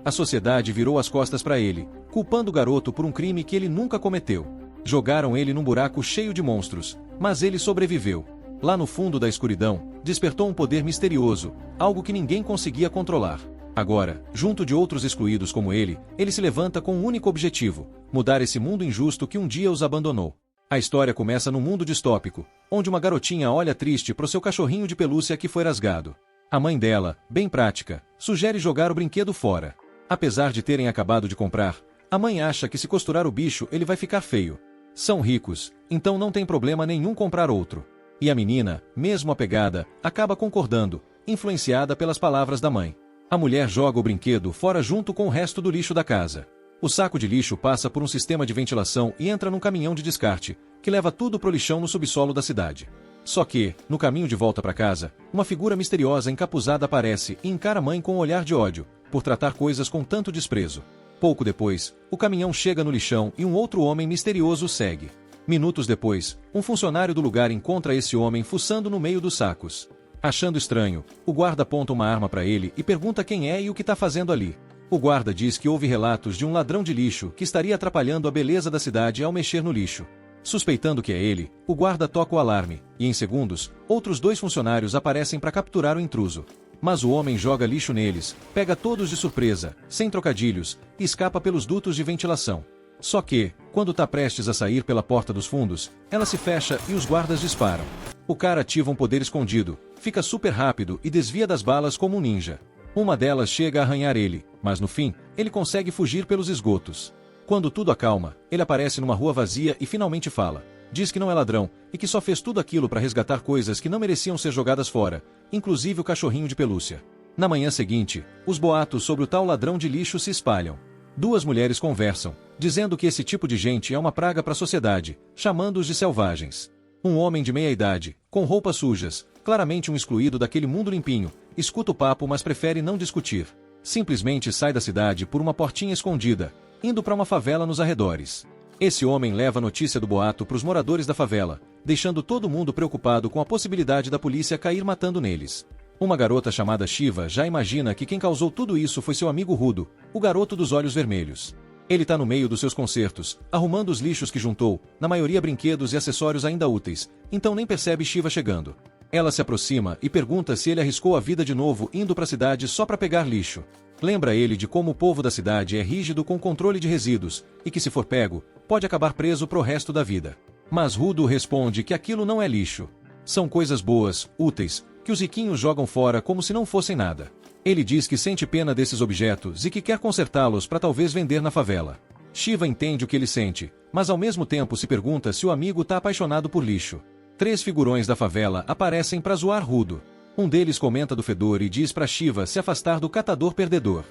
A sociedade virou as costas para ele, culpando o garoto por um crime que ele nunca cometeu. Jogaram ele num buraco cheio de monstros, mas ele sobreviveu. Lá no fundo da escuridão, despertou um poder misterioso, algo que ninguém conseguia controlar. Agora, junto de outros excluídos como ele se levanta com um único objetivo: mudar esse mundo injusto que um dia os abandonou. A história começa num mundo distópico, onde uma garotinha olha triste pro seu cachorrinho de pelúcia que foi rasgado. A mãe dela, bem prática, sugere jogar o brinquedo fora. Apesar de terem acabado de comprar, a mãe acha que se costurar o bicho ele vai ficar feio. São ricos, então não tem problema nenhum comprar outro. E a menina, mesmo apegada, acaba concordando, influenciada pelas palavras da mãe. A mulher joga o brinquedo fora junto com o resto do lixo da casa. O saco de lixo passa por um sistema de ventilação e entra num caminhão de descarte, que leva tudo pro lixão no subsolo da cidade. Só que, no caminho de volta para casa, uma figura misteriosa encapuzada aparece e encara a mãe com um olhar de ódio, por tratar coisas com tanto desprezo. Pouco depois, o caminhão chega no lixão e um outro homem misterioso segue. Minutos depois, um funcionário do lugar encontra esse homem fuçando no meio dos sacos. Achando estranho, o guarda aponta uma arma para ele e pergunta quem é e o que está fazendo ali. O guarda diz que houve relatos de um ladrão de lixo que estaria atrapalhando a beleza da cidade ao mexer no lixo. Suspeitando que é ele, o guarda toca o alarme, e em segundos, outros 2 funcionários aparecem para capturar o intruso. Mas o homem joga lixo neles, pega todos de surpresa, sem trocadilhos, e escapa pelos dutos de ventilação. Só que, quando está prestes a sair pela porta dos fundos, ela se fecha e os guardas disparam. O cara ativa um poder escondido, fica super rápido e desvia das balas como um ninja. Uma delas chega a arranhar ele, mas no fim, ele consegue fugir pelos esgotos. Quando tudo acalma, ele aparece numa rua vazia e finalmente fala. Diz que não é ladrão e que só fez tudo aquilo para resgatar coisas que não mereciam ser jogadas fora, inclusive o cachorrinho de pelúcia. Na manhã seguinte, os boatos sobre o tal ladrão de lixo se espalham. 2 mulheres conversam, dizendo que esse tipo de gente é uma praga para a sociedade, chamando-os de selvagens. Um homem de meia idade, com roupas sujas, claramente um excluído daquele mundo limpinho, escuta o papo mas prefere não discutir. Simplesmente sai da cidade por uma portinha escondida, indo para uma favela nos arredores. Esse homem leva a notícia do boato para os moradores da favela, deixando todo mundo preocupado com a possibilidade da polícia cair matando neles. Uma garota chamada Shiva já imagina que quem causou tudo isso foi seu amigo Rudo, o garoto dos olhos vermelhos. Ele está no meio dos seus concertos, arrumando os lixos que juntou, na maioria brinquedos e acessórios ainda úteis, então nem percebe Shiva chegando. Ela se aproxima e pergunta se ele arriscou a vida de novo indo para a cidade só para pegar lixo. Lembra ele de como o povo da cidade é rígido com controle de resíduos, e que se for pego, pode acabar preso pro resto da vida. Mas Rudo responde que aquilo não é lixo. São coisas boas, úteis, que os riquinhos jogam fora como se não fossem nada. Ele diz que sente pena desses objetos e que quer consertá-los para talvez vender na favela. Shiva entende o que ele sente, mas ao mesmo tempo se pergunta se o amigo está apaixonado por lixo. 3 figurões da favela aparecem para zoar Rudo. Um deles comenta do fedor e diz para Shiva se afastar do catador perdedor.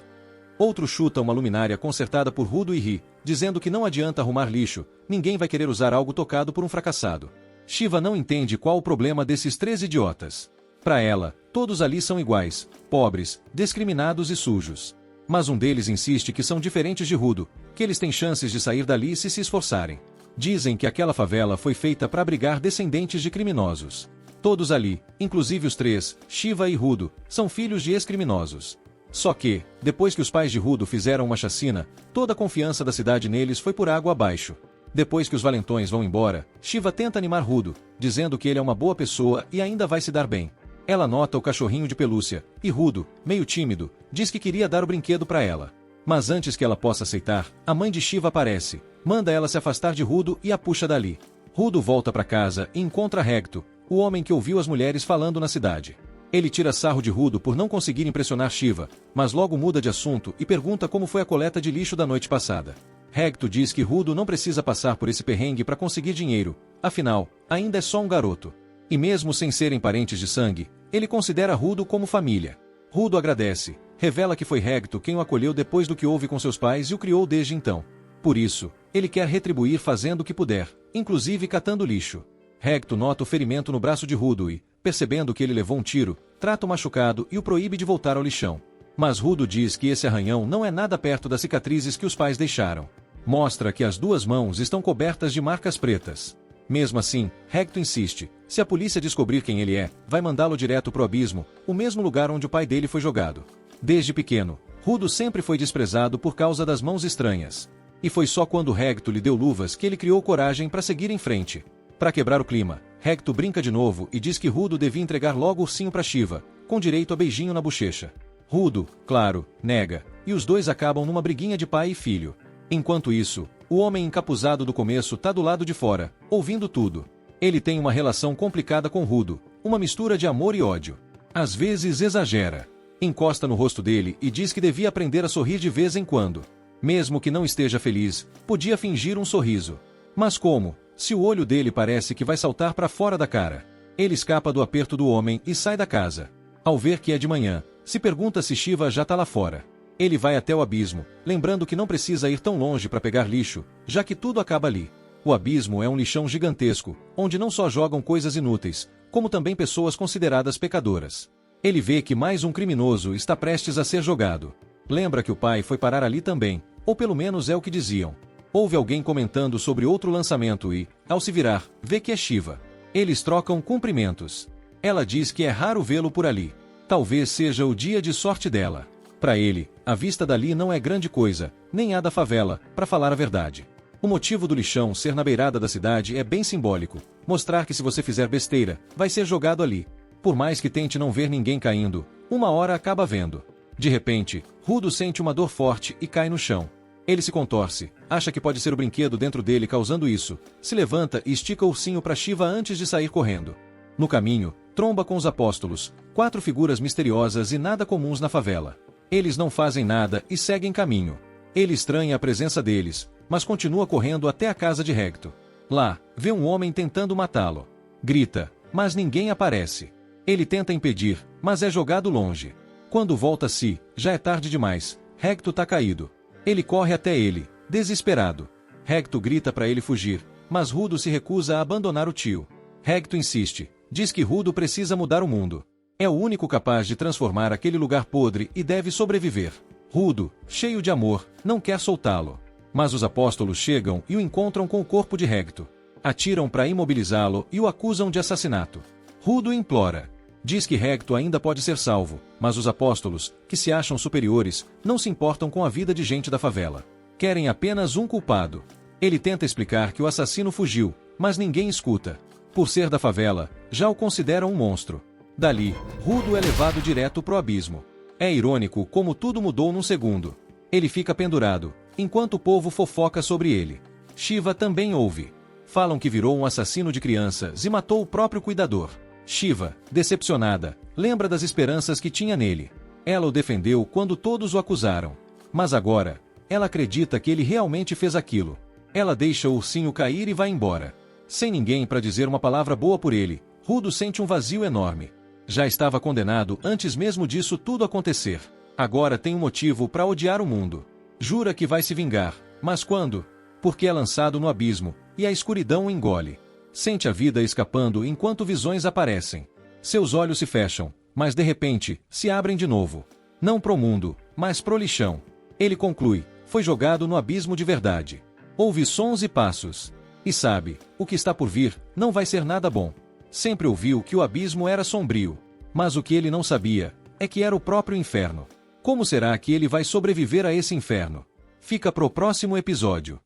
Outro chuta uma luminária consertada por Rudo e ri, dizendo que não adianta arrumar lixo, ninguém vai querer usar algo tocado por um fracassado. Shiva não entende qual o problema desses 3 idiotas. Para ela, todos ali são iguais, pobres, discriminados e sujos. Mas um deles insiste que são diferentes de Rudo, que eles têm chances de sair dali se esforçarem. Dizem que aquela favela foi feita para abrigar descendentes de criminosos. Todos ali, inclusive os 3, Shiva e Rudo, são filhos de ex-criminosos. Só que, depois que os pais de Rudo fizeram uma chacina, toda a confiança da cidade neles foi por água abaixo. Depois que os valentões vão embora, Shiva tenta animar Rudo, dizendo que ele é uma boa pessoa e ainda vai se dar bem. Ela nota o cachorrinho de pelúcia, e Rudo, meio tímido, diz que queria dar o brinquedo para ela. Mas antes que ela possa aceitar, a mãe de Shiva aparece, manda ela se afastar de Rudo e a puxa dali. Rudo volta para casa e encontra Hector, o homem que ouviu as mulheres falando na cidade. Ele tira sarro de Rudo por não conseguir impressionar Shiva, mas logo muda de assunto e pergunta como foi a coleta de lixo da noite passada. Hector diz que Rudo não precisa passar por esse perrengue para conseguir dinheiro, afinal, ainda é só um garoto. E mesmo sem serem parentes de sangue, ele considera Rudo como família. Rudo agradece, revela que foi Hector quem o acolheu depois do que houve com seus pais e o criou desde então. Por isso, ele quer retribuir fazendo o que puder, inclusive catando lixo. Hector nota o ferimento no braço de Rudo e, percebendo que ele levou um tiro, trata o machucado e o proíbe de voltar ao lixão. Mas Rudo diz que esse arranhão não é nada perto das cicatrizes que os pais deixaram. Mostra que as 2 mãos estão cobertas de marcas pretas. Mesmo assim, Hector insiste, se a polícia descobrir quem ele é, vai mandá-lo direto pro abismo, o mesmo lugar onde o pai dele foi jogado. Desde pequeno, Rudo sempre foi desprezado por causa das mãos estranhas. E foi só quando Hecto lhe deu luvas que ele criou coragem para seguir em frente. Para quebrar o clima, Hecto brinca de novo e diz que Rudo devia entregar logo o ursinho para Shiva, com direito a beijinho na bochecha. Rudo, claro, nega, e os dois acabam numa briguinha de pai e filho. Enquanto isso, o homem encapuzado do começo tá do lado de fora, ouvindo tudo. Ele tem uma relação complicada com Rudo, uma mistura de amor e ódio. Às vezes exagera. Encosta no rosto dele e diz que devia aprender a sorrir de vez em quando. Mesmo que não esteja feliz, podia fingir um sorriso. Mas como? Se o olho dele parece que vai saltar para fora da cara. Ele escapa do aperto do homem e sai da casa. Ao ver que é de manhã, se pergunta se Shiva já tá lá fora. Ele vai até o abismo, lembrando que não precisa ir tão longe para pegar lixo, já que tudo acaba ali. O abismo é um lixão gigantesco, onde não só jogam coisas inúteis, como também pessoas consideradas pecadoras. Ele vê que mais um criminoso está prestes a ser jogado. Lembra que o pai foi parar ali também, ou pelo menos é o que diziam. Ouve alguém comentando sobre outro lançamento e, ao se virar, vê que é Shiva. Eles trocam cumprimentos. Ela diz que é raro vê-lo por ali. Talvez seja o dia de sorte dela. Para ele, a vista dali não é grande coisa, nem a da favela, para falar a verdade. O motivo do lixão ser na beirada da cidade é bem simbólico, mostrar que se você fizer besteira, vai ser jogado ali. Por mais que tente não ver ninguém caindo, uma hora acaba vendo. De repente, Rudo sente uma dor forte e cai no chão. Ele se contorce, acha que pode ser o brinquedo dentro dele causando isso, se levanta e estica o ursinho para Shiva antes de sair correndo. No caminho, tromba com os apóstolos, 4 figuras misteriosas e nada comuns na favela. Eles não fazem nada e seguem caminho. Ele estranha a presença deles, mas continua correndo até a casa de Hecto. Lá, vê um homem tentando matá-lo. Grita, mas ninguém aparece. Ele tenta impedir, mas é jogado longe. Quando volta-se, já é tarde demais. Hecto tá caído. Ele corre até ele, desesperado. Hecto grita para ele fugir, mas Rudo se recusa a abandonar o tio. Hecto insiste, diz que Rudo precisa mudar o mundo. É o único capaz de transformar aquele lugar podre e deve sobreviver. Rudo, cheio de amor, não quer soltá-lo. Mas os apóstolos chegam e o encontram com o corpo de Hecto. Atiram para imobilizá-lo e o acusam de assassinato. Rudo implora. Diz que Hecto ainda pode ser salvo, mas os apóstolos, que se acham superiores, não se importam com a vida de gente da favela. Querem apenas um culpado. Ele tenta explicar que o assassino fugiu, mas ninguém escuta. Por ser da favela, já o consideram um monstro. Dali, Rudo é levado direto pro abismo. É irônico como tudo mudou num segundo. Ele fica pendurado, enquanto o povo fofoca sobre ele. Shiva também ouve. Falam que virou um assassino de crianças e matou o próprio cuidador. Shiva, decepcionada, lembra das esperanças que tinha nele. Ela o defendeu quando todos o acusaram. Mas agora, ela acredita que ele realmente fez aquilo. Ela deixa o ursinho cair e vai embora. Sem ninguém para dizer uma palavra boa por ele, Rudo sente um vazio enorme. Já estava condenado antes mesmo disso tudo acontecer. Agora tem um motivo para odiar o mundo. Jura que vai se vingar, mas quando? Porque é lançado no abismo, e a escuridão o engole. Sente a vida escapando enquanto visões aparecem. Seus olhos se fecham, mas de repente, se abrem de novo. Não pro mundo, mas pro lixão. Ele conclui, foi jogado no abismo de verdade. Ouve sons e passos. E sabe, o que está por vir, não vai ser nada bom. Sempre ouviu que o abismo era sombrio. Mas o que ele não sabia, é que era o próprio inferno. Como será que ele vai sobreviver a esse inferno? Fica pro próximo episódio.